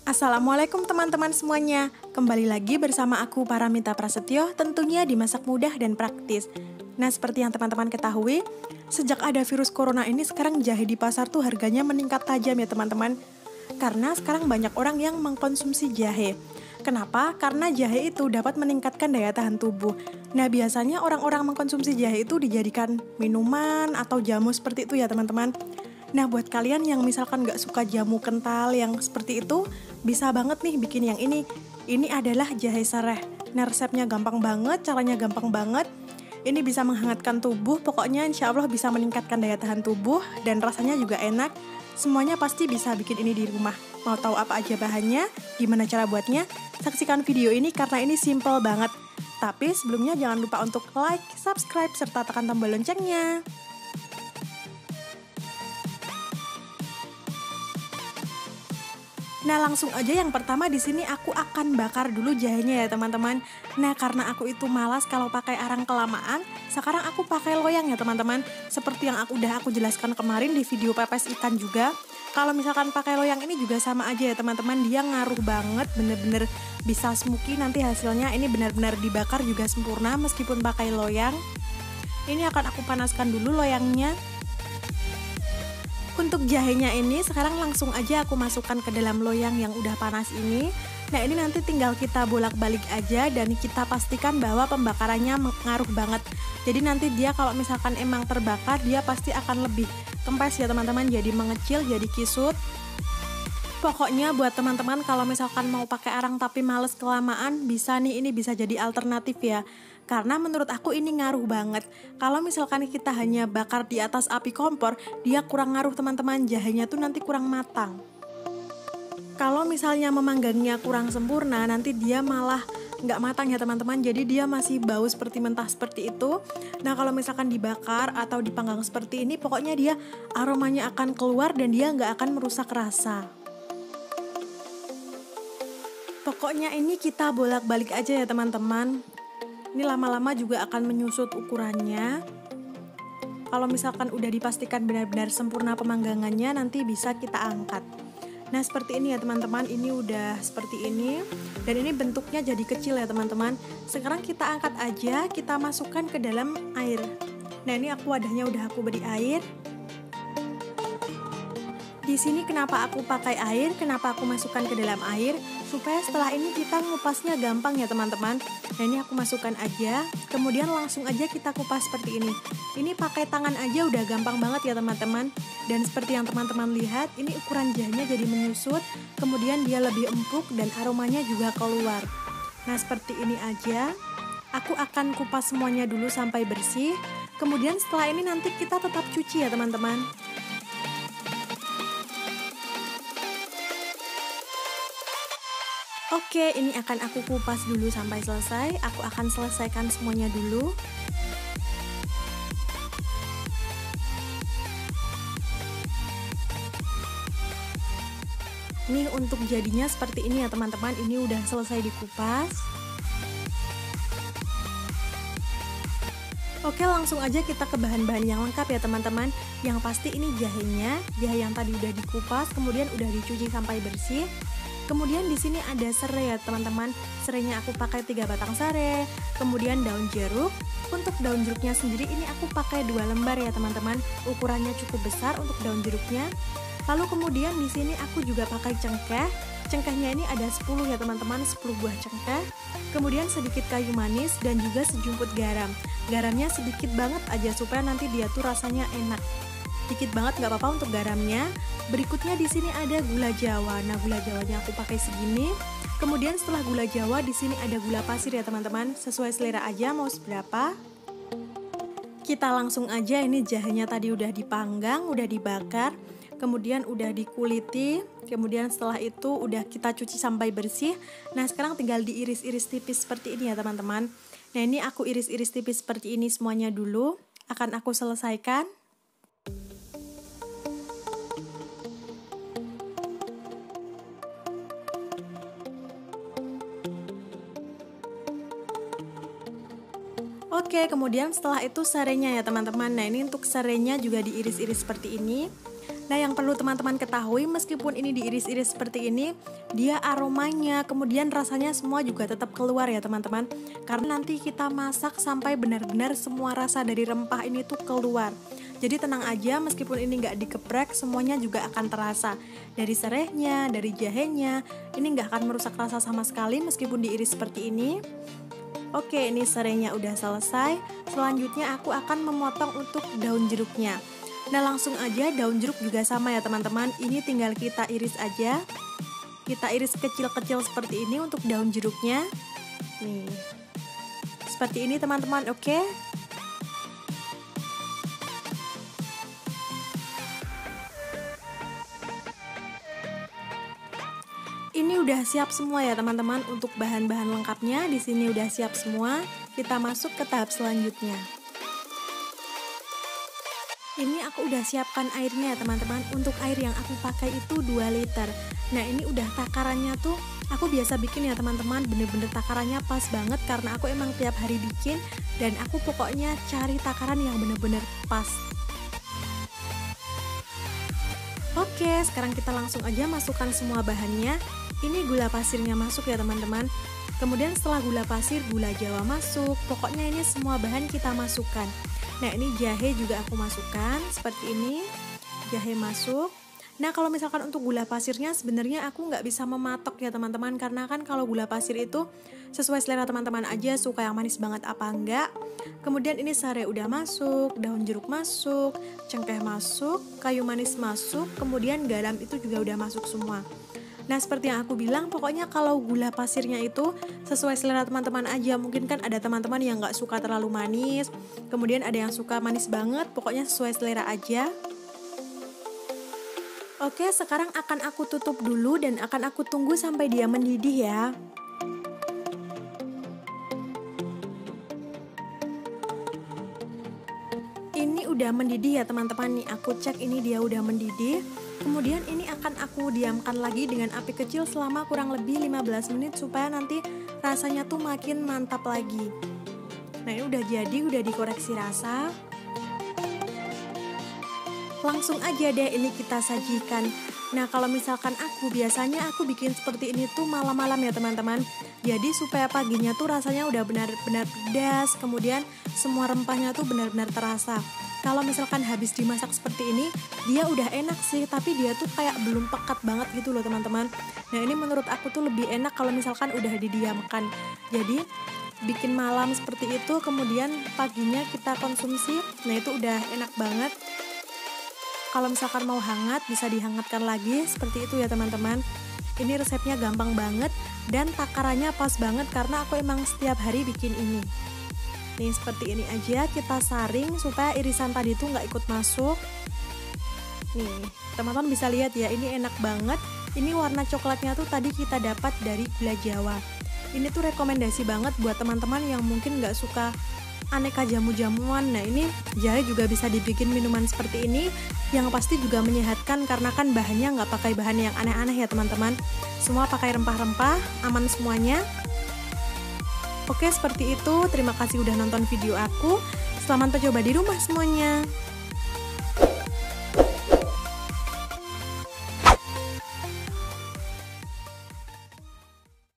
Assalamualaikum teman-teman semuanya. Kembali lagi bersama aku Paramita Prasetyo, tentunya di Masak Mudah dan Praktis. Nah, seperti yang teman-teman ketahui, sejak ada virus corona ini sekarang jahe di pasar tuh harganya meningkat tajam ya teman-teman. Karena sekarang banyak orang yang mengkonsumsi jahe. Kenapa? Karena jahe itu dapat meningkatkan daya tahan tubuh. Nah, biasanya orang-orang mengkonsumsi jahe itu dijadikan minuman atau jamu seperti itu ya teman-teman. Nah, buat kalian yang misalkan gak suka jamu kental yang seperti itu, bisa banget nih bikin yang ini. Ini adalah jahe sereh. Nah, resepnya gampang banget, caranya gampang banget. Ini bisa menghangatkan tubuh, pokoknya insya Allah bisa meningkatkan daya tahan tubuh, dan rasanya juga enak. Semuanya pasti bisa bikin ini di rumah. Mau tahu apa aja bahannya, gimana cara buatnya? Saksikan video ini karena ini simple banget. Tapi sebelumnya jangan lupa untuk like, subscribe, serta tekan tombol loncengnya. Nah, langsung aja yang pertama di sini aku akan bakar dulu jahenya ya teman-teman. Nah, karena aku itu malas kalau pakai arang kelamaan, sekarang aku pakai loyang ya teman-teman. Seperti yang aku jelaskan kemarin di video pepes ikan juga. Kalau misalkan pakai loyang ini juga sama aja ya teman-teman, dia ngaruh banget, bener-bener bisa smoky nanti hasilnya. Ini benar-benar dibakar juga sempurna meskipun pakai loyang. Ini akan aku panaskan dulu loyangnya. Untuk jahenya ini sekarang langsung aja aku masukkan ke dalam loyang yang udah panas ini. Nah, ini nanti tinggal kita bolak-balik aja dan kita pastikan bahwa pembakarannya ngaruh banget. Jadi nanti dia kalau misalkan emang terbakar, dia pasti akan lebih kempes ya teman-teman, jadi mengecil, jadi kisut. Pokoknya buat teman-teman kalau misalkan mau pakai arang tapi males kelamaan, bisa nih, ini bisa jadi alternatif ya. Karena menurut aku ini ngaruh banget. Kalau misalkan kita hanya bakar di atas api kompor, dia kurang ngaruh teman-teman, jahenya tuh nanti kurang matang. Kalau misalnya memanggangnya kurang sempurna, nanti dia malah nggak matang ya teman-teman, jadi dia masih bau seperti mentah seperti itu. Nah, kalau misalkan dibakar atau dipanggang seperti ini, pokoknya dia aromanya akan keluar dan dia nggak akan merusak rasa. Pokoknya ini kita bolak-balik aja ya teman-teman. Ini lama-lama juga akan menyusut ukurannya. Kalau misalkan udah dipastikan benar-benar sempurna pemanggangannya, nanti bisa kita angkat. Nah, seperti ini ya teman-teman, ini udah seperti ini. Dan ini bentuknya jadi kecil ya teman-teman. Sekarang kita angkat aja, kita masukkan ke dalam air. Nah, ini wadahnya udah aku beri air. Di sini kenapa aku pakai air, kenapa aku masukkan ke dalam air, supaya setelah ini kita ngupasnya gampang ya teman-teman. Nah, ini aku masukkan aja, kemudian langsung aja kita kupas seperti ini. Ini pakai tangan aja udah gampang banget ya teman-teman. Dan seperti yang teman-teman lihat, ini ukuran jahenya jadi menyusut, kemudian dia lebih empuk dan aromanya juga keluar. Nah, seperti ini aja. Aku akan kupas semuanya dulu sampai bersih. Kemudian setelah ini nanti kita tetap cuci ya teman-teman. Oke, ini akan aku kupas dulu sampai selesai. Aku akan selesaikan semuanya dulu. Nih, untuk jadinya seperti ini ya teman-teman. Ini udah selesai dikupas. Oke, langsung aja kita ke bahan-bahan yang lengkap ya teman-teman. Yang pasti ini jahenya, jahe yang tadi udah dikupas, kemudian udah dicuci sampai bersih. Kemudian di sini ada serai ya teman-teman. Serainya aku pakai 3 batang serai. Kemudian daun jeruk. Untuk daun jeruknya sendiri ini aku pakai 2 lembar ya teman-teman. Ukurannya cukup besar untuk daun jeruknya. Lalu kemudian di sini aku juga pakai cengkeh. Cengkehnya ini ada 10 ya teman-teman, 10 buah cengkeh. Kemudian sedikit kayu manis dan juga sejumput garam. Garamnya sedikit banget aja supaya nanti dia tuh rasanya enak. Dikit banget nggak apa-apa untuk garamnya. Berikutnya di sini ada gula Jawa. Nah, gula Jawanya aku pakai segini. Kemudian setelah gula Jawa di sini ada gula pasir ya teman-teman. Sesuai selera aja mau seberapa. Kita langsung aja, ini jahenya tadi udah dipanggang, udah dibakar, kemudian udah dikuliti. Kemudian setelah itu udah kita cuci sampai bersih. Nah, sekarang tinggal diiris-iris tipis seperti ini ya teman-teman. Nah, ini aku iris-iris tipis seperti ini semuanya dulu. Akan aku selesaikan. Oke, kemudian setelah itu serainya ya teman-teman. Nah, ini untuk serainya juga diiris-iris seperti ini. Nah, yang perlu teman-teman ketahui, meskipun ini diiris-iris seperti ini, dia aromanya, kemudian rasanya semua juga tetap keluar ya teman-teman. Karena nanti kita masak sampai benar-benar semua rasa dari rempah ini tuh keluar. Jadi tenang aja, meskipun ini nggak dikeprek, semuanya juga akan terasa. Dari serehnya, dari jahenya, ini nggak akan merusak rasa sama sekali meskipun diiris seperti ini. Oke, ini serehnya udah selesai. Selanjutnya aku akan memotong untuk daun jeruknya. Nah, langsung aja daun jeruk juga sama ya teman-teman. Ini tinggal kita iris aja. Kita iris kecil-kecil seperti ini untuk daun jeruknya. Nih. Seperti ini teman-teman, oke? Ini udah siap semua ya teman-teman untuk bahan-bahan lengkapnya. Di sini udah siap semua. Kita masuk ke tahap selanjutnya. Ini aku udah siapkan airnya ya teman-teman. Untuk air yang aku pakai itu 2 liter. Nah, ini udah takarannya tuh aku biasa bikin ya teman-teman, bener-bener takarannya pas banget karena aku emang tiap hari bikin dan aku pokoknya cari takaran yang bener-bener pas. Oke, sekarang kita langsung aja masukkan semua bahannya. Ini gula pasirnya masuk ya teman-teman. Kemudian setelah gula pasir, gula jawa masuk. Pokoknya ini semua bahan kita masukkan. Nah, ini jahe juga aku masukkan seperti ini. Jahe masuk. Nah, kalau misalkan untuk gula pasirnya sebenarnya aku nggak bisa mematok ya teman-teman, karena kan kalau gula pasir itu sesuai selera teman-teman aja, suka yang manis banget apa enggak. Kemudian ini serai udah masuk, daun jeruk masuk, cengkeh masuk, kayu manis masuk, kemudian garam itu juga udah masuk semua. Nah, seperti yang aku bilang, pokoknya kalau gula pasirnya itu sesuai selera teman-teman aja. Mungkin kan ada teman-teman yang nggak suka terlalu manis, kemudian ada yang suka manis banget, pokoknya sesuai selera aja. Oke, sekarang akan aku tutup dulu dan akan aku tunggu sampai dia mendidih ya. Ini udah mendidih ya teman-teman nih, aku cek ini dia udah mendidih. Kemudian ini akan aku diamkan lagi dengan api kecil selama kurang lebih 15 menit supaya nanti rasanya tuh makin mantap lagi. Nah, ini udah jadi, udah dikoreksi rasa. Langsung aja deh ini kita sajikan. Nah, kalau misalkan biasanya aku bikin seperti ini tuh malam-malam ya teman-teman. Jadi supaya paginya tuh rasanya udah benar-benar pedas, kemudian semua rempahnya tuh benar-benar terasa. Kalau misalkan habis dimasak seperti ini, dia udah enak sih, tapi dia tuh kayak belum pekat banget gitu loh teman-teman. Nah, ini menurut aku tuh lebih enak kalau misalkan udah didiamkan. Jadi bikin malam seperti itu, kemudian paginya kita konsumsi. Nah, itu udah enak banget. Kalau misalkan mau hangat, bisa dihangatkan lagi, seperti itu ya teman-teman. Ini resepnya gampang banget dan takarannya pas banget karena aku emang setiap hari bikin ini. Nih, seperti ini aja kita saring supaya irisan tadi tuh nggak ikut masuk. Nih, teman-teman bisa lihat ya, ini enak banget. Ini warna coklatnya tuh tadi kita dapat dari gula jawa. Ini tuh rekomendasi banget buat teman-teman yang mungkin nggak suka aneka jamu-jamuan. Nah, ini jahe juga bisa dibikin minuman seperti ini, yang pasti juga menyehatkan karena kan bahannya nggak pakai bahan yang aneh-aneh ya teman-teman. Semua pakai rempah-rempah, aman semuanya. Oke, seperti itu. Terima kasih udah nonton video aku. Selamat mencoba di rumah semuanya.